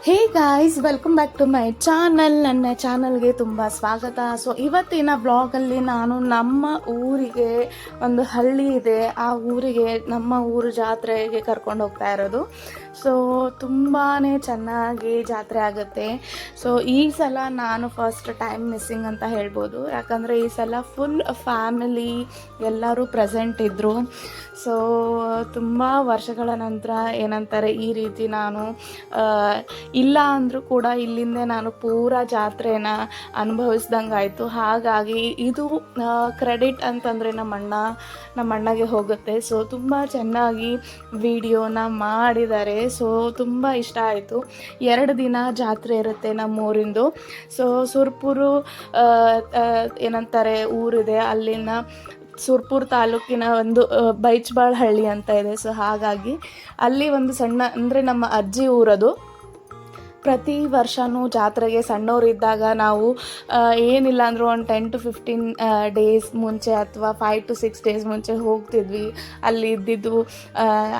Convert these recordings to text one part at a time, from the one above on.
Hey guys, welcome back to my channel. ನನ್ನ ಚಾನಲ್ಗೆ ತುಂಬ ಸ್ವಾಗತ. ಸೊ ಇವತ್ತಿನ ಬ್ಲಾಗಲ್ಲಿ ನಾನು ನಮ್ಮ ಊರಿಗೆ, ಒಂದು ಹಳ್ಳಿ ಇದೆ, ಆ ಊರಿಗೆ ನಮ್ಮ ಊರು ಜಾತ್ರೆಗೆ ಕರ್ಕೊಂಡು ಹೋಗ್ತಾ ಇರೋದು. ಸೊ ತುಂಬಾ ಚೆನ್ನಾಗಿ ಜಾತ್ರೆ ಆಗುತ್ತೆ. ಸೊ ಈ ಸಲ ನಾನು ಫಸ್ಟ್ ಟೈಮ್ ಮಿಸ್ಸಿಂಗ್ ಅಂತ ಹೇಳ್ಬೋದು, ಯಾಕಂದರೆ ಈ ಸಲ ಫುಲ್ ಫ್ಯಾಮಿಲಿ ಎಲ್ಲರೂ ಪ್ರೆಸೆಂಟ್ ಇದ್ದರು. ಸೊ ತುಂಬ ವರ್ಷಗಳ ನಂತರ ಏನಂತಾರೆ, ಈ ರೀತಿ ನಾನು ಇಲ್ಲ ಅಂದರೂ ಕೂಡ ಇಲ್ಲಿಂದ ನಾನು ಪೂರಾ ಜಾತ್ರೆನ ಅನುಭವಿಸ್ದಂಗೆ ಆಯಿತು. ಹಾಗಾಗಿ ಇದು ಕ್ರೆಡಿಟ್ ಅಂತಂದರೆ ನಮ್ಮ ಅಣ್ಣಗೆ ಹೋಗುತ್ತೆ. ಸೊ ತುಂಬ ಚೆನ್ನಾಗಿ ವಿಡಿಯೋನ ಮಾಡಿದ್ದಾರೆ. ಸೊ ತುಂಬ ಇಷ್ಟ ಆಯಿತು. 2 ದಿನ ಜಾತ್ರೆ ಇರುತ್ತೆ ನಮ್ಮೂರಿಂದು. ಸೊ ಸುರ್ಪುರು ಏನಂತಾರೆ ಊರಿದೆ, ಅಲ್ಲಿನ ಸುರ್ಪುರ್ ತಾಲೂಕಿನ ಒಂದು ಬೈಚ್ಬಾಳ್ ಹಳ್ಳಿ ಅಂತ ಇದೆ. ಸೊ ಹಾಗಾಗಿ ಅಲ್ಲಿ ಒಂದು ಸಣ್ಣ, ಅಂದರೆ ನಮ್ಮ ಅಜ್ಜಿ ಊರದು. ಪ್ರತಿ ವರ್ಷವೂ ಜಾತ್ರೆಗೆ ಸಣ್ಣವರಿದ್ದಾಗ ನಾವು ಏನಿಲ್ಲ ಅಂದರೂ ಒಂದು 10 to 15 ಡೇಸ್ ಮುಂಚೆ ಅಥವಾ 5 to 6 ಡೇಸ್ ಮುಂಚೆ ಹೋಗ್ತಿದ್ವಿ. ಅಲ್ಲಿ ಇದ್ದಿದ್ದು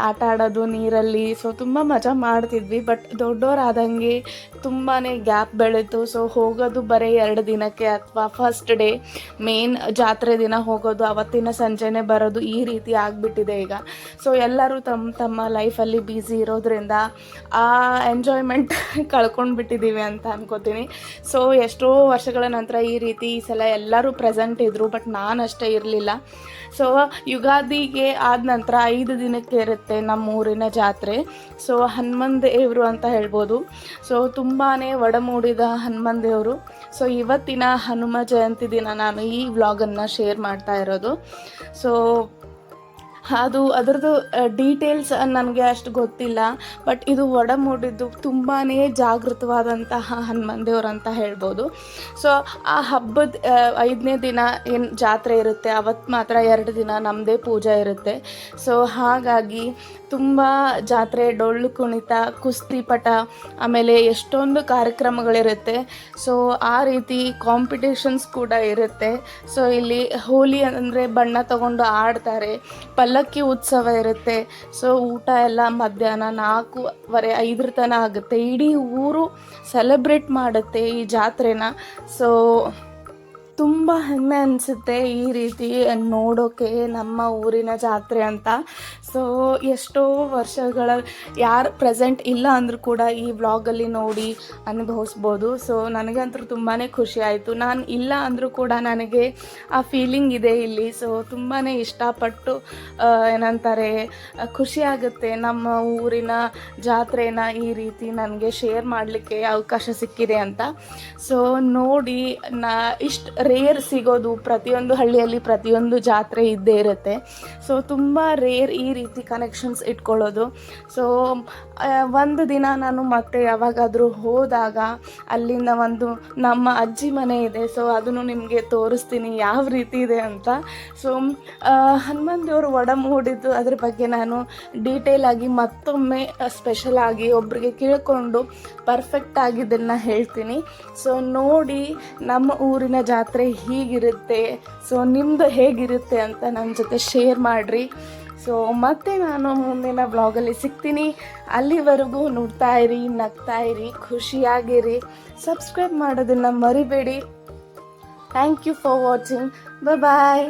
ಆಟ ಆಡೋದು ನೀರಲ್ಲಿ. ಸೊ ತುಂಬ ಮಜಾ ಮಾಡ್ತಿದ್ವಿ. ಬಟ್ ದೊಡ್ಡವರಾದಂಗೆ ತುಂಬಾ ಗ್ಯಾಪ್ ಬೆಳೀತು. ಸೊ ಹೋಗೋದು ಬರೀ 2 ದಿನಕ್ಕೆ, ಅಥವಾ ಫಸ್ಟ್ ಡೇ ಮೇನ್ ಜಾತ್ರೆ ದಿನ ಹೋಗೋದು, ಅವತ್ತಿನ ಸಂಜೆನೇ ಬರೋದು, ಈ ರೀತಿ ಆಗಿಬಿಟ್ಟಿದೆ ಈಗ. ಸೊ ಎಲ್ಲರೂ ತಮ್ಮ ಲೈಫಲ್ಲಿ ಬ್ಯುಸಿ ಇರೋದ್ರಿಂದ ಆ ಎಂಜಾಯ್ಮೆಂಟ್ ಕಳ್ಕೊಂಡ್ಬಿಟ್ಟಿದ್ದೀವಿ ಅಂತ ಅನ್ಕೋತೀನಿ. ಸೊ ಎಷ್ಟೋ ವರ್ಷಗಳ ನಂತರ ಈ ರೀತಿ ಈ ಸಲ ಎಲ್ಲರೂ ಪ್ರೆಸೆಂಟ್ ಇದ್ದರು, ಬಟ್ ನಾನು ಅಷ್ಟೇ ಇರಲಿಲ್ಲ. ಸೊ ಯುಗಾದಿಗೆ ಆದ ನಂತರ 5 ದಿನಕ್ಕೆ ಇರುತ್ತೆ ನಮ್ಮ ಊರಿನ ಜಾತ್ರೆ. ಸೊ ಹನುಮನ್ ದೇವರು ಅಂತ ಹೇಳ್ಬೋದು. ಸೊ ತುಂಬಾ ಒಡಮೂಡಿದ ಹನುಮನ್ ದೇವರು. ಸೊ ಇವತ್ತಿನ ಹನುಮ ಜಯಂತಿ ದಿನ ನಾನು ಈ ವ್ಲಾಗನ್ನು ಶೇರ್ ಮಾಡ್ತಾ ಇರೋದು. ಸೊ ಅದರದ್ದು ಡೀಟೇಲ್ಸ್ ನನಗೆ ಅಷ್ಟು ಗೊತ್ತಿಲ್ಲ, ಬಟ್ ಇದು ಒಡಮೂಡಿದ್ದು ತುಂಬಾ ಜಾಗೃತವಾದಂತಹ ಹನುಮನ್ ದೇವ್ರು ಅಂತ ಹೇಳ್ಬೋದು. ಸೊ ಆ ಹಬ್ಬದ 5ನೇ ದಿನ ಏನು ಜಾತ್ರೆ ಇರುತ್ತೆ, ಅವತ್ತು ಮಾತ್ರ 2 ದಿನ ನಮ್ಮದೇ ಪೂಜೆ ಇರುತ್ತೆ. ಸೊ ಹಾಗಾಗಿ ತುಂಬ ಜಾತ್ರೆ, ಡೊಳ್ಳು ಕುಣಿತ, ಕುಸ್ತಿ ಪಟ, ಆಮೇಲೆ ಎಷ್ಟೊಂದು ಕಾರ್ಯಕ್ರಮಗಳಿರುತ್ತೆ. ಸೊ ಆ ರೀತಿ ಕಾಂಪಿಟೇಷನ್ಸ್ ಕೂಡ ಇರುತ್ತೆ. ಸೊ ಇಲ್ಲಿ ಹೋಲಿ ಅಂದರೆ ಬಣ್ಣ ತಗೊಂಡು ಆಡ್ತಾರೆ, ಪಲ್ಲಕ್ಕಿ ಉತ್ಸವ ಇರುತ್ತೆ. ಸೊ ಊಟ ಎಲ್ಲ ಮಧ್ಯಾಹ್ನ 4:30-5 ತನಕ ಆಗುತ್ತೆ. ಇಡೀ ಊರು ಸೆಲೆಬ್ರೇಟ್ ಮಾಡುತ್ತೆ ಈ ಜಾತ್ರೆನ. ಸೊ ತುಂಬ ಹೆಮ್ಮೆ ಅನಿಸುತ್ತೆ ಈ ರೀತಿ ನೋಡೋಕ್ಕೆ ನಮ್ಮ ಊರಿನ ಜಾತ್ರೆ ಅಂತ. ಸೊ ಎಷ್ಟೋ ವರ್ಷಗಳ ಯಾರು ಪ್ರೆಸೆಂಟ್ ಇಲ್ಲ ಅಂದರೂ ಕೂಡ ಈ ವ್ಲಾಗಲ್ಲಿ ನೋಡಿ ಅನುಭವಿಸ್ಬೋದು. ಸೊ ನನಗಂತೂ ತುಂಬಾ ಖುಷಿ ಆಯಿತು. ನಾನು ಇಲ್ಲ ಅಂದರೂ ಕೂಡ ನನಗೆ ಆ ಫೀಲಿಂಗ್ ಇದೆ ಇಲ್ಲಿ. ಸೊ ತುಂಬಾ ಇಷ್ಟಪಟ್ಟು ಏನಂತಾರೆ, ಖುಷಿ ಆಗುತ್ತೆ ನಮ್ಮ ಊರಿನ ಜಾತ್ರೆನ ಈ ರೀತಿ ನನಗೆ ಶೇರ್ ಮಾಡಲಿಕ್ಕೆ ಅವಕಾಶ ಸಿಕ್ಕಿದೆ ಅಂತ. ಸೊ ನೋಡಿ, ಇಷ್ಟು ರೇರ್ ಸಿಗೋದು, ಪ್ರತಿಯೊಂದು ಹಳ್ಳಿಯಲ್ಲಿ ಪ್ರತಿಯೊಂದು ಜಾತ್ರೆ ಇದ್ದೇ ಇರುತ್ತೆ. ಸೊ ತುಂಬ ರೇರ್ ಈ ರೀತಿ ಕನೆಕ್ಷನ್ಸ್ ಇಟ್ಕೊಳ್ಳೋದು. ಸೊ ಒಂದು ದಿನ ನಾನು ಮತ್ತೆ ಯಾವಾಗಾದರೂ ಹೋದಾಗ ಅಲ್ಲಿಂದ ಒಂದು ನಮ್ಮ ಅಜ್ಜಿ ಮನೆ ಇದೆ. ಸೊ ಅದನ್ನು ನಿಮಗೆ ತೋರಿಸ್ತೀನಿ ಯಾವ ರೀತಿ ಇದೆ ಅಂತ. ಸೊ ಹನುಮನ್ ದೇವರು ಒಡಮೂಡಿದ್ದು ಅದ್ರ ಬಗ್ಗೆ ನಾನು ಡೀಟೇಲಾಗಿ ಮತ್ತೊಮ್ಮೆ ಸ್ಪೆಷಲ್ ಆಗಿ ಒಬ್ಬರಿಗೆ ಕೇಳಿಕೊಂಡು ಪರ್ಫೆಕ್ಟ್ ಆಗಿದ್ದನ್ನು ಹೇಳ್ತೀನಿ. ಸೊ ನೋಡಿ, ನಮ್ಮ ಊರಿನ ಜಾತ್ರೆ ಹೀಗಿರುತ್ತೆ. ಸೊ ನಿಮ್ಮದು ಹೇಗಿರುತ್ತೆ ಅಂತ ನನ್ನ ಜೊತೆ ಶೇರ್ ಮಾಡಿರಿ. ಸೊ ಮತ್ತೆ ನಾನು ಮುಂದಿನ ಬ್ಲಾಗಲ್ಲಿ ಸಿಗ್ತೀನಿ. ಅಲ್ಲಿವರೆಗೂ ನೋಡ್ತಾ ಇರಿ, ನಗ್ತಾ ಇರಿ, ಖುಷಿಯಾಗಿರಿ. ಸಬ್ಸ್ಕ್ರೈಬ್ ಮಾಡೋದನ್ನು ಮರಿಬೇಡಿ. Thank you for watching. Bye.